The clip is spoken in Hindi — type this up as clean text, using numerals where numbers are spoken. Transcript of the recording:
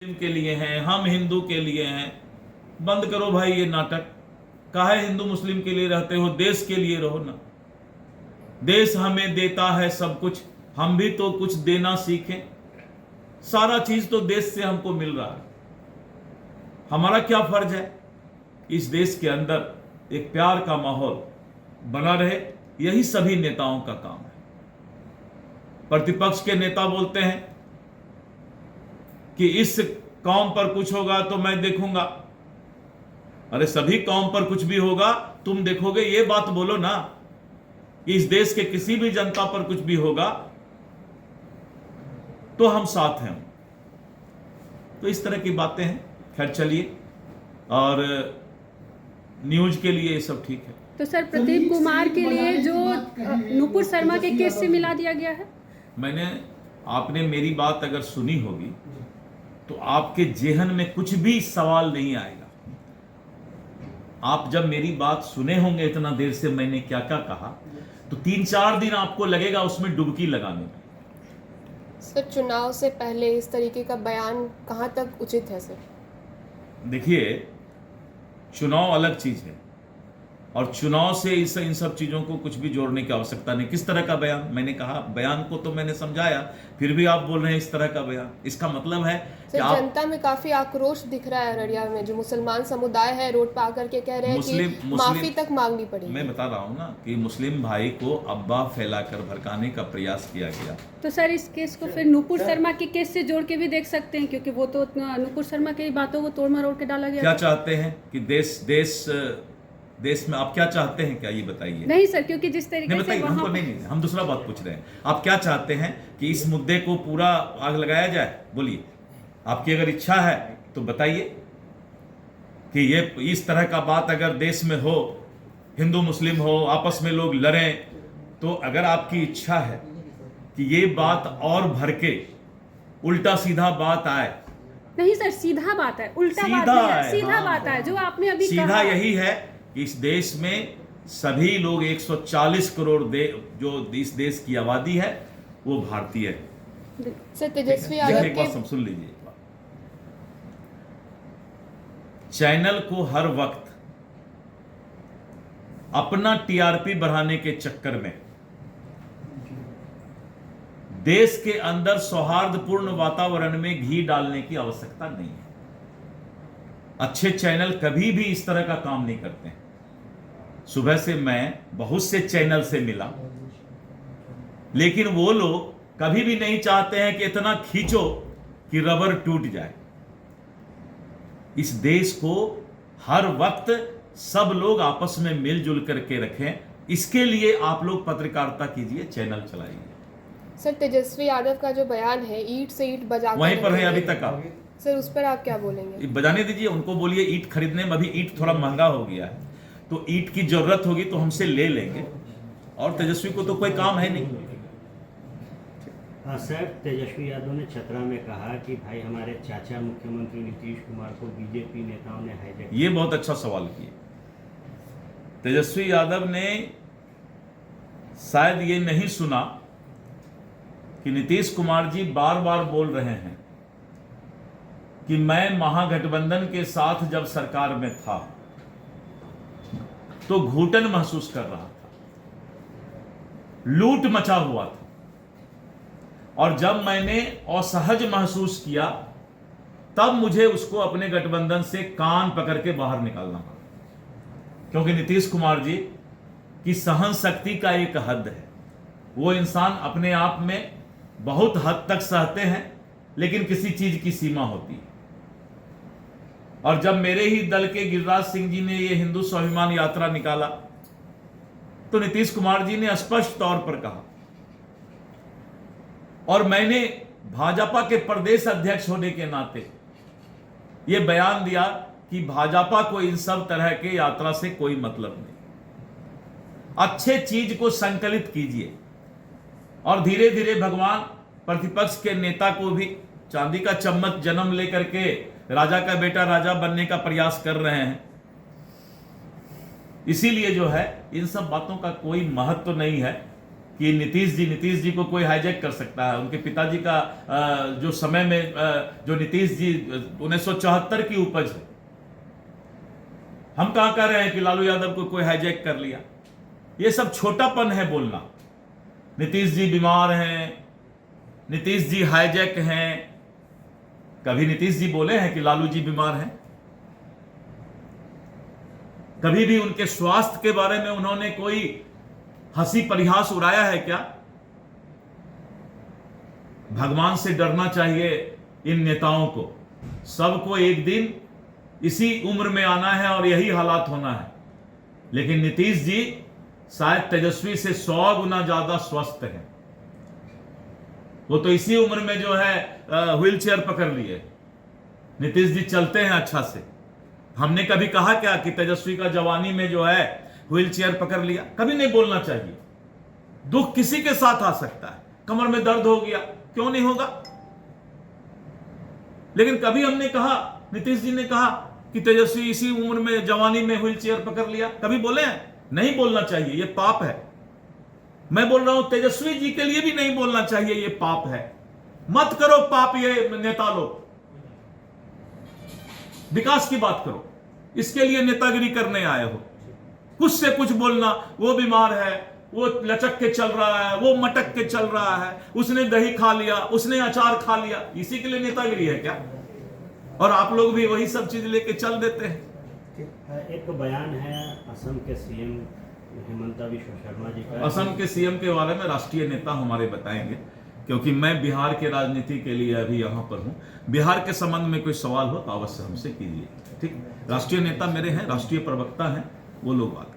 मुस्लिम के लिए हैं, हम हिंदू के लिए हैं। बंद करो भाई ये नाटक। काहे हिंदू मुस्लिम के लिए रहते हो, देश के लिए रहो ना। देश हमें देता है सब कुछ, हम भी तो कुछ देना सीखें। सारा चीज तो देश से हमको मिल रहा है। हमारा क्या फर्ज है, इस देश के अंदर एक प्यार का माहौल बना रहे। यही सभी नेताओं का काम है। प्रतिपक्ष के नेता बोलते हैं कि इस कौम पर कुछ होगा तो मैं देखूंगा। अरे सभी कौम पर कुछ भी होगा तुम देखोगे, ये बात बोलो ना कि इस देश के किसी भी जनता पर कुछ भी होगा तो हम साथ हैं। तो इस तरह की बातें हैं। खैर चलिए, और न्यूज के लिए ये सब ठीक है। तो सर प्रदीप कुमार के लिए जो नुपुर शर्मा के केस से मिला दिया गया है, आपने मेरी बात अगर सुनी होगी तो आपके जेहन में कुछ भी सवाल नहीं आएगा। आप जब मेरी बात सुने होंगे इतना देर से मैंने क्या क्या कहा, तो 3-4 दिन आपको लगेगा उसमें डुबकी लगाने में। सर चुनाव से पहले इस तरीके का बयान कहां तक उचित है सर? देखिए, चुनाव अलग चीज है और चुनाव से इन सब चीजों को कुछ भी जोड़ने की आवश्यकता नहीं। किस तरह का बयान? मैंने कहा बयान को तो मैंने समझाया, फिर भी आप बोल रहे हैं इस तरह का बयान। इसका मतलब है कि जनता में काफी आक्रोश दिख रहा है। अररिया में जो मुसलमान समुदाय है रोड पर आकर के कह रहे हैं कि माफी तक मांगनी पड़ेगी। मैं बता रहा हूं ना कि मुस्लिम भाई को अब्बा फैलाकर भड़काने का प्रयास किया गया। तो सर इस केस को फिर नुपुर शर्मा के केस से जोड़ के भी देख सकते हैं, क्योंकि वो तो नुपुर शर्मा की बातों को तोड़ मरोड़ के डाला गया। क्या चाहते हैं कि देश में आप क्या चाहते हैं, क्या ये बताइए? नहीं सर, क्योंकि जिस तरीके से हमको नहीं, हम दूसरा बात पूछ रहे हैं। आप क्या चाहते हैं कि इस मुद्दे को पूरा आग लगाया जाए? बोलिए, आपकी अगर इच्छा है तो बताइए कि ये इस तरह का बात अगर देश में हो, हिंदू मुस्लिम हो, आपस में लोग लड़ें, तो अगर आपकी इच्छा है कि ये बात और भर के उल्टा सीधा बात आए। नहीं सर, सीधा बात है, उल्टा बात नहीं है, सीधा बात है जो आपने अभी सीधा कहा। यही है कि इस देश में सभी लोग 140 करोड़ जो इस देश की आबादी है वो भारतीय है। सर तेजस्वी यादव एक बात सुन लीजिए। चैनल को हर वक्त अपना टीआरपी बढ़ाने के चक्कर में देश के अंदर सौहार्दपूर्ण वातावरण में घी डालने की आवश्यकता नहीं है। अच्छे चैनल कभी भी इस तरह का काम नहीं करते हैं। सुबह से मैं बहुत से चैनल से मिला, लेकिन वो लोग कभी भी नहीं चाहते हैं कि इतना खींचो कि रबर टूट जाए। इस देश को हर वक्त सब लोग आपस में मिलजुल करके रखें, इसके लिए आप लोग पत्रकारिता कीजिए, चैनल चलाइए। सर तेजस्वी यादव का जो बयान है, ईंट से ईंट बजा वहीं पर है अभी तक। आप सर उस पर आप क्या बोलेंगे? बजाने दीजिए, उनको बोलिए ईंट खरीदने में अभी ईंट थोड़ा महंगा हो गया है, तो ईंट की जरूरत होगी तो हमसे ले लेंगे, और तेजस्वी को तो कोई काम है नहीं। हाँ सर, तेजस्वी यादव ने छतरा में कहा कि भाई हमारे चाचा मुख्यमंत्री नीतीश कुमार को बीजेपी नेताओं ने हाईजैक। ये बहुत अच्छा सवाल किया। तेजस्वी यादव ने शायद ये नहीं सुना कि नीतीश कुमार जी बार बार बोल रहे हैं कि मैं महागठबंधन के साथ जब सरकार में था तो घुटन महसूस कर रहा था, लूट मचा हुआ था, और जब मैंने असहज महसूस किया तब मुझे उसको अपने गठबंधन से कान पकड़ के बाहर निकालना पड़ा। क्योंकि नीतीश कुमार जी की सहन शक्ति का एक हद है। वो इंसान अपने आप में बहुत हद तक सहते हैं, लेकिन किसी चीज की सीमा होती है। और जब मेरे ही दल के गिरिराज सिंह जी ने ये हिंदू स्वाभिमान यात्रा निकाला तो नीतीश कुमार जी ने स्पष्ट तौर पर कहा, और मैंने भाजपा के प्रदेश अध्यक्ष होने के नाते यह बयान दिया कि भाजपा को इन सब तरह के यात्रा से कोई मतलब नहीं। अच्छे चीज को संकलित कीजिए, और धीरे धीरे भगवान प्रतिपक्ष के नेता को भी चांदी का चम्मच जन्म लेकर के राजा का बेटा राजा बनने का प्रयास कर रहे हैं। इसीलिए जो है इन सब बातों का कोई महत्व नहीं है। कि नीतीश जी को कोई हाईजैक कर सकता है। उनके पिताजी का जो समय में जो नीतीश जी 1974 की उपज है, हम कहां कह रहे हैं कि लालू यादव को कोई हाईजैक कर लिया। ये सब छोटापन है बोलना। नीतीश जी बीमार हैं, नीतीश जी हाईजैक हैं। कभी नीतीश जी बोले हैं कि लालू जी बीमार हैं? कभी भी उनके स्वास्थ्य के बारे में उन्होंने कोई हंसी परिहास उड़ाया है क्या? भगवान से डरना चाहिए इन नेताओं को। सबको एक दिन इसी उम्र में आना है और यही हालात होना है। लेकिन नीतीश जी शायद तेजस्वी से 100 गुना ज्यादा स्वस्थ हैं। वो तो इसी उम्र में जो है व्हील चेयर पकड़ लिए। नीतीश जी चलते हैं अच्छा से। हमने कभी कहा क्या कि तेजस्वी का जवानी में जो है व्हील चेयर पकड़ लिया? कभी नहीं बोलना चाहिए। दुख किसी के साथ आ सकता है। कमर में दर्द हो गया, क्यों नहीं होगा? लेकिन कभी हमने कहा, नीतीश जी ने कहा कि तेजस्वी इसी उम्र में जवानी में व्हील चेयर पकड़ लिया? कभी बोले हैं? नहीं बोलना चाहिए, यह पाप है। मैं बोल रहा हूं तेजस्वी जी के लिए भी नहीं बोलना चाहिए, यह पाप है। मत करो पाप ये नेता लोग। विकास की बात करो, इसके लिए नेतागिरी करने आए हो। कुछ से कुछ बोलना, वो बीमार है, वो लचक के चल रहा है, वो मटक के चल रहा है, उसने दही खा लिया, उसने अचार खा लिया, इसी के लिए नेतागिरी है क्या? और आप लोग भी वही सब चीज लेके चल देते हैं। एक बयान है असम के सीएम हेमंत बिश्व शर्मा जी का। असम के सीएम के बारे में राष्ट्रीय नेता हमारे बताएंगे, क्योंकि मैं बिहार के राजनीति के लिए अभी यहाँ पर हूँ। बिहार के संबंध में कोई सवाल हो तो अवश्य हमसे कीजिए। ठीक, राष्ट्रीय नेता मेरे हैं, राष्ट्रीय प्रवक्ता हैं, वो लोग बात